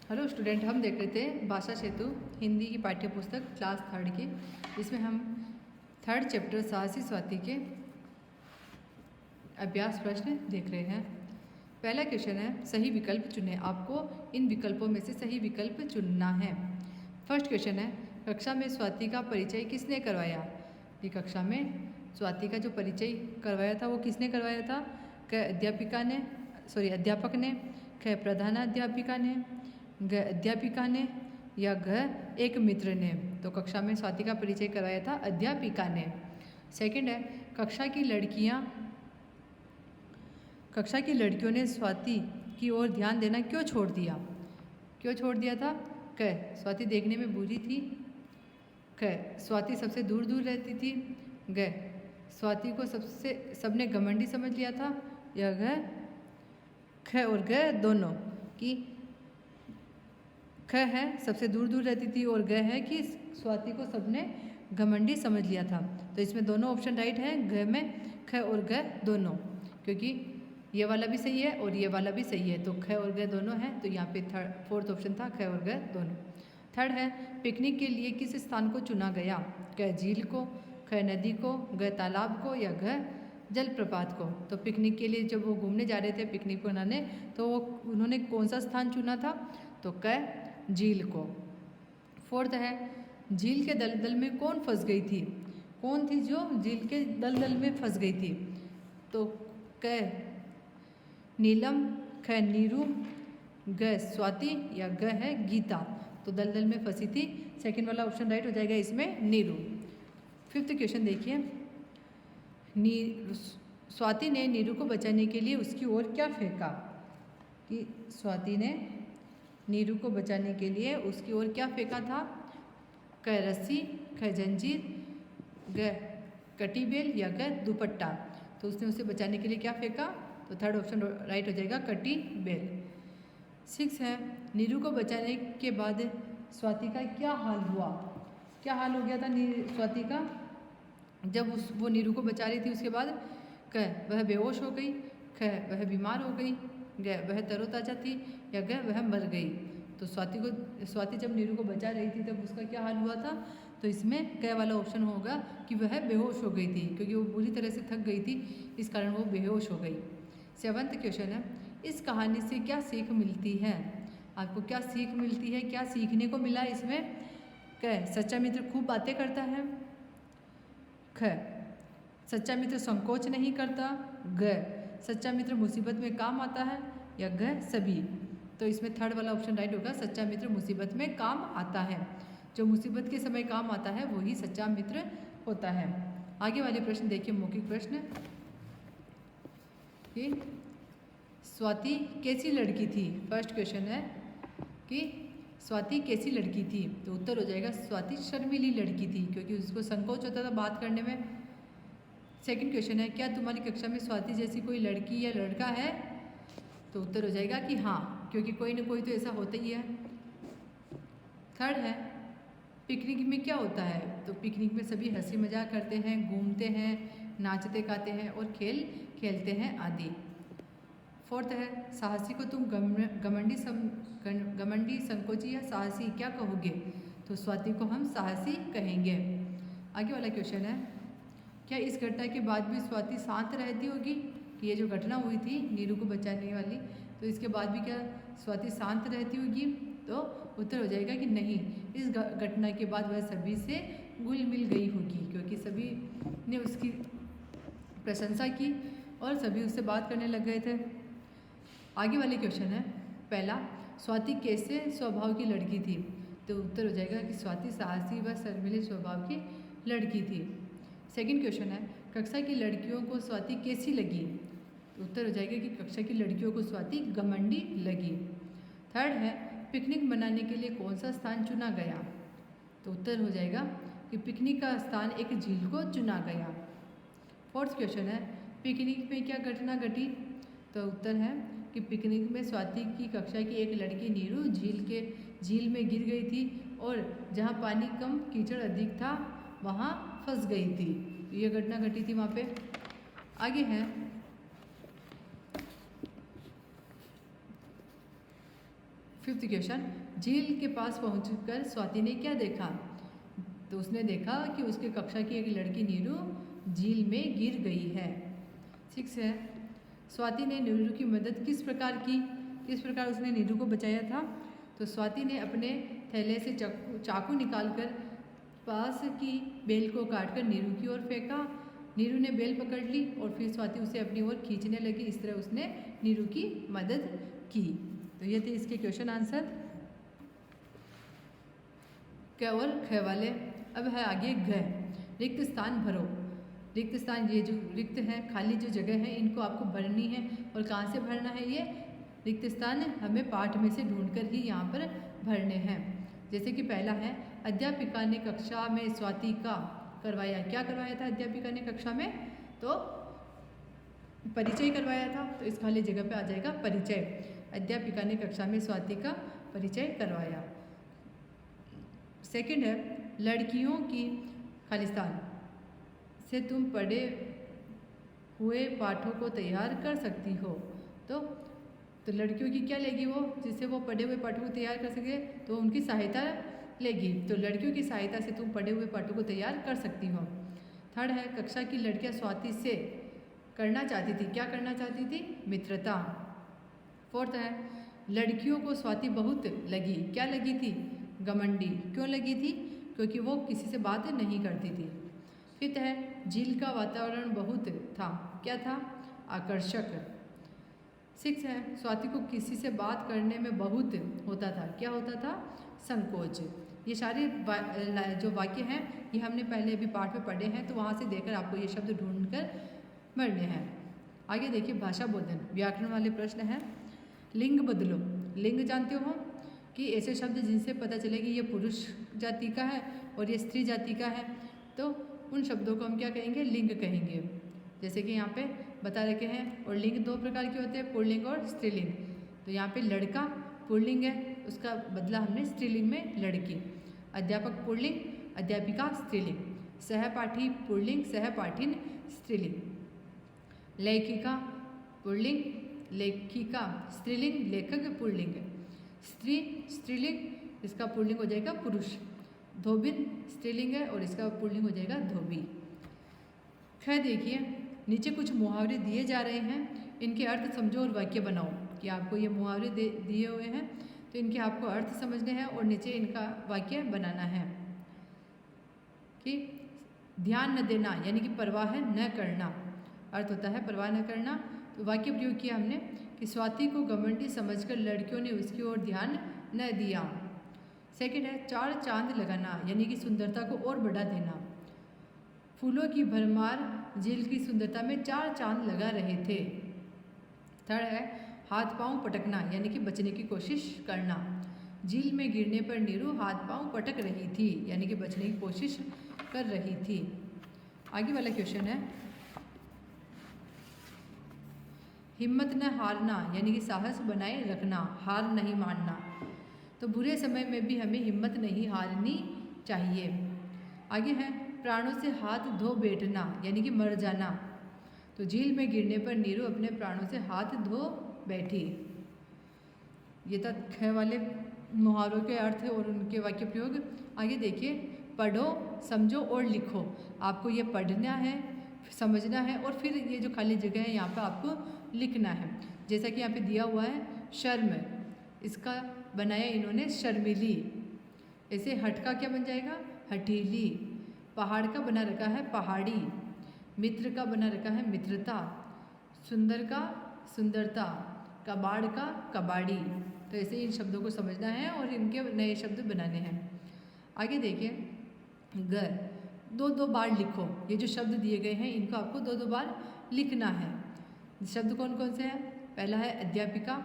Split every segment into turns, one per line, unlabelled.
Hello student, हम देख रहे थे भाषा सेतु हिंदी की पाठ्य पुस्तक क्लास 3rd की, जिसमें हम 3rd चैप्टर साहसी स्वाति के अभ्यास प्रश्न देख रहे हैं। पहला क्वेश्चन है, सही विकल्प चुनें। आपको इन विकल्पों में से सही विकल्प चुनना है। फर्स्ट क्वेश्चन है, कक्षा में स्वाति का परिचय किसने करवाया? ये कक्षा में स्वाति का जो परिचय करवाया था वो किसने करवाया था? अध्यापक ने, ख प्रधानाध्यापिका ने, ग अध्यापिका ने या घ एक मित्र ने। तो कक्षा में स्वाति का परिचय करवाया था अध्यापिका ने। सेकंड है, कक्षा की लड़कियों ने स्वाति की ओर ध्यान देना क्यों छोड़ दिया? क्यों छोड़ दिया था? क स्वाति देखने में बुरी थी, ख स्वाति सबसे दूर दूर रहती थी, ग स्वाति को सबने घमंडी समझ लिया था, या घ ख और ग दोनों की। ख है सबसे दूर दूर रहती थी और ग है कि स्वाति को सबने घमंडी समझ लिया था। तो इसमें दोनों ऑप्शन राइट है, घ में ख और ग दोनों, क्योंकि ये वाला भी सही है और ये वाला भी सही है, तो ख और ग दोनों है। तो यहाँ पे फोर्थ ऑप्शन था ख और ग दोनों। थर्ड है, पिकनिक के लिए किस स्थान को चुना गया? क झील को, ख नदी को, ग तालाब को या घ जलप्रपात को। तो पिकनिक के लिए जब वो घूमने जा रहे थे पिकनिक मनाने, तो उन्होंने कौन सा स्थान चुना था? तो क झील को। फोर्थ है, झील के दलदल में कौन फंस गई थी? कौन थी जो झील के दलदल में फंस गई थी? तो क नीलम, ख नीरू, ग स्वाति या ग है गीता। तो दलदल में फंसी थी, सेकंड वाला ऑप्शन राइट हो जाएगा इसमें, नीरू। फिफ्थ क्वेश्चन देखिए, स्वाति ने नीरू को बचाने के लिए उसकी ओर क्या फेंका? कि स्वाति ने नीरू को बचाने के लिए उसकी ओर क्या फेंका था? क रस्सी, ख जंजीर, ग कटी बेल या ग दुपट्टा। तो उसने उसे बचाने के लिए क्या फेंका? तो थर्ड ऑप्शन राइट हो जाएगा, कटी बेल। 6 है, नीरू को बचाने के बाद स्वाति का क्या हाल हुआ? क्या हाल हो गया था स्वाति का जब वो नीरू को बचा रही थी? उसके बाद क वह बेहोश हो गई, ख वह बीमार हो गई, ग वह तरोताजा थी या ग वह मर गई। तो स्वाति जब नीरू को बचा रही थी तब उसका क्या हाल हुआ था? तो इसमें क वाला ऑप्शन होगा कि वह बेहोश हो गई थी, क्योंकि वो बुरी तरह से थक गई थी, इस कारण वो बेहोश हो गई। 7th क्वेश्चन है, इस कहानी से क्या सीख मिलती है? आपको क्या सीख मिलती है? क्या सीखने को मिला इसमें? क सच्चा मित्र खूब बातें करता है, ख सच्चा मित्र संकोच नहीं करता, ग सच्चा मित्र मुसीबत में काम आता है या ग सभी। तो इसमें थर्ड वाला ऑप्शन राइट होगा, सच्चा मित्र मुसीबत में काम आता है। जो मुसीबत के समय काम आता है वही सच्चा मित्र होता है। आगे वाले प्रश्न देखिए, मौखिक प्रश्न। कि स्वाति कैसी लड़की थी? फर्स्ट क्वेश्चन है कि स्वाति कैसी लड़की थी? तो उत्तर हो जाएगा, स्वाति शर्मीली लड़की थी, क्योंकि उसको संकोच होता था बात करने में। सेकंड क्वेश्चन है, क्या तुम्हारी कक्षा में स्वाति जैसी कोई लड़की या लड़का है? तो उत्तर हो जाएगा कि हाँ, क्योंकि कोई ना कोई तो ऐसा होता ही है। थर्ड है, पिकनिक में क्या होता है? तो पिकनिक में सभी हंसी मजाक करते हैं, घूमते हैं, नाचते गाते हैं और खेल खेलते हैं आदि। फोर्थ है, साहसी को तुम घमंडी, संकोची या साहसी क्या कहोगे? तो स्वाति को हम साहसी कहेंगे। आगे वाला क्वेश्चन है, क्या इस घटना के बाद भी स्वाति शांत रहती होगी? कि ये जो घटना हुई थी नीरू को बचाने वाली, तो इसके बाद भी क्या स्वाति शांत रहती होगी? तो उत्तर हो जाएगा कि नहीं, इस घटना के बाद वह सभी से घुल मिल गई होगी, क्योंकि सभी ने उसकी प्रशंसा की और सभी उससे बात करने लग गए थे। आगे वाले क्वेश्चन है, पहला, स्वाति कैसे स्वभाव की लड़की थी? तो उत्तर हो जाएगा कि स्वाति साहसी व शर्मीले स्वभाव की लड़की थी। सेकंड क्वेश्चन है, कक्षा की लड़कियों को स्वाति कैसी लगी? तो उत्तर हो जाएगा कि कक्षा की लड़कियों को स्वाति घमंडी लगी। थर्ड है, पिकनिक मनाने के लिए कौन सा स्थान चुना गया? तो उत्तर हो जाएगा कि पिकनिक का स्थान एक झील को चुना गया। फोर्थ क्वेश्चन है, पिकनिक में क्या घटना घटी? तो उत्तर है कि पिकनिक में स्वाति की कक्षा की एक लड़की नीरू झील में गिर गई थी और जहाँ पानी कम कीचड़ अधिक था वहाँ फंस गई थी। ये घटना घटी थी वहाँ पे। आगे है फिफ्थ क्वेश्चन, झील के पास पहुंचकर स्वाति ने क्या देखा? तो उसने देखा कि उसके कक्षा की एक लड़की नीरू झील में गिर गई है। 6 है, स्वाति ने नीरू की मदद किस प्रकार की? किस प्रकार उसने नीरू को बचाया था? तो स्वाति ने अपने थैले से चाकू निकालकर पास की बेल को काटकर नीरू की ओर फेंका। नीरू ने बेल पकड़ ली और फिर स्वाति उसे अपनी ओर खींचने लगी। इस तरह उसने नीरू की मदद की। तो ये थे इसके क्वेश्चन आंसर क और ख वाले। अब है आगे घ, रिक्त स्थान भरो। रिक्त स्थान, ये जो रिक्त है, खाली जो जगह है, इनको आपको भरनी है। और कहाँ से भरना है? ये रिक्त स्थान हमें पाठ में से ढूंढकर ही यहाँ पर भरने हैं। जैसे कि पहला है, अध्यापिका ने कक्षा में स्वाति का करवाया। क्या करवाया था अध्यापिका ने कक्षा में? तो परिचय करवाया था। तो इस खाली जगह पे आ जाएगा परिचय। अध्यापिका ने कक्षा में स्वाति का परिचय करवाया। सेकंड है, लड़कियों की खालिस्तान से तुम पढ़े हुए पाठों को तैयार कर सकती हो। तो लड़कियों की क्या लेगी वो, जिससे वो पढ़े हुए पाठों को तैयार कर सके? तो उनकी सहायता लेगी। तो लड़कियों की सहायता से तुम पढ़े हुए पाठों को तैयार कर सकती हो। थर्ड है, कक्षा की लड़कियां स्वाति से करना चाहती थी। क्या करना चाहती थी? मित्रता। फोर्थ है, लड़कियों को स्वाति बहुत लगी। क्या लगी थी? घमंडी। क्यों लगी थी? क्योंकि वो किसी से बात नहीं करती थी। फिफ्थ है, झील का वातावरण बहुत था। क्या था? आकर्षक। सिक्स है, स्वाति को किसी से बात करने में बहुत होता था। क्या होता था? संकोच। ये सारे जो वाक्य हैं ये हमने पहले अभी पाठ में पढ़े हैं, तो वहाँ से देखकर आपको ये शब्द ढूंढकर भरने हैं। आगे देखिए भाषा बोधन, व्याकरण वाले प्रश्न हैं। लिंग बदलो। लिंग जानते हो कि ऐसे शब्द जिनसे पता चले कि ये पुरुष जाति का है और ये स्त्री जाति का है, तो उन शब्दों को हम क्या कहेंगे? लिंग कहेंगे। जैसे कि यहाँ पे बता रखे हैं। और लिंग दो प्रकार के होते हैं, पुल्लिंग और स्त्रीलिंग। तो यहाँ पे लड़का पुल्लिंग है, उसका बदला हमने स्त्रीलिंग में लड़की। अध्यापक पुल्लिंग, अध्यापिका स्त्रीलिंग। सहपाठी पुल्लिंग, सहपाठिन स्त्रीलिंग। लेखिका पुल्लिंग, लेखिका स्त्रीलिंग, लेखक पुल्लिंग। स्त्री स्त्रीलिंग, इसका पुल्लिंग हो जाएगा पुरुष। धोबिन स्त्रीलिंग है और इसका पुल्लिंग हो जाएगा धोबी। खैर देखिए, नीचे कुछ मुहावरे दिए जा रहे हैं, इनके अर्थ समझो और वाक्य बनाओ। कि आपको ये मुहावरे दिए हुए हैं तो इनके आपको अर्थ समझने हैं और नीचे इनका वाक्य बनाना है। कि ध्यान न देना यानी कि परवाह न करना, अर्थ होता है परवाह न करना। तो वाक्य प्रयोग किया हमने कि स्वाति को घमंडी समझकर लड़कियों ने उसकी ओर ध्यान न दिया। सेकंड है, चार चांद लगाना यानी कि सुंदरता को और बढ़ा देना। फूलों की भरमार झील की सुंदरता में चार चांद लगा रहे थे। थर्ड है, हाथ पांव पटकना यानी कि बचने की कोशिश करना। झील में गिरने पर नीरू हाथ पांव पटक रही थी यानी कि बचने की कोशिश कर रही थी। आगे वाला क्वेश्चन है, हिम्मत न हारना यानी कि साहस बनाए रखना, हार नहीं मानना। तो बुरे समय में भी हमें हिम्मत नहीं हारनी चाहिए। आगे है, प्राणों से हाथ धो बैठना यानी कि मर जाना। तो झील में गिरने पर नीरू अपने प्राणों से हाथ धो बैठी। ये था ख वाले मुहावरों के अर्थ और उनके वाक्य प्रयोग। आगे देखिए, पढ़ो, समझो और लिखो। आपको ये पढ़ना है, समझना है और फिर ये जो खाली जगह है यहाँ पे आपको लिखना है। जैसा कि यहाँ पे दिया हुआ है शर्म, इसका बनाया इन्होंने शर्मिली। ऐसे हट का क्या बन जाएगा? हठीली। पहाड़ का बना रखा है पहाड़ी। मित्र का बना रखा है मित्रता। सुंदर का सुंदरता। कबाड़ का कबाड़ी। तो ऐसे इन शब्दों को समझना है और इनके नए शब्द बनाने हैं। आगे देखिए, घर, दो दो बार लिखो। ये जो शब्द दिए गए हैं इनको आपको दो दो बार लिखना है। शब्द कौन कौन से हैं? पहला है अध्यापिका,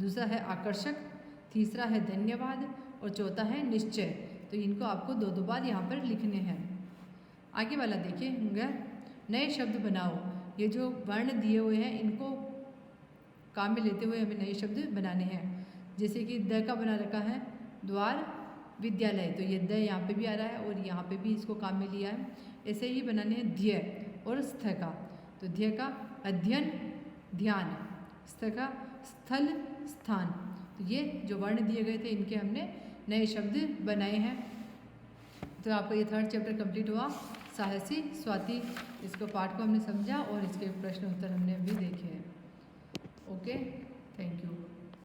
दूसरा है आकर्षक, तीसरा है धन्यवाद और चौथा है निश्चय। तो इनको आपको दो दो बार यहाँ पर लिखने हैं। आगे वाला देखिए, नए शब्द बनाओ। ये जो वर्ण दिए हुए हैं इनको काम में लेते हुए हमें नए शब्द बनाने हैं। जैसे कि द का बना रखा है द्वार विद्यालय, तो ये द यहाँ पे भी आ रहा है और यहाँ पे भी इसको काम में लिया है। ऐसे ही बनाने हैं ध्येय और स्थ का। तो ध्येय का अध्ययन ध्यान, स्थ का स्थल स्थान। तो ये जो वर्ण दिए गए थे इनके हमने नए शब्द बनाए हैं। तो आपका ये 3rd चैप्टर कंप्लीट हुआ, साहसी स्वाति। इसको पाठ को हमने समझा और इसके प्रश्न उत्तर हमने अभी देखे हैं। Okay, thank you.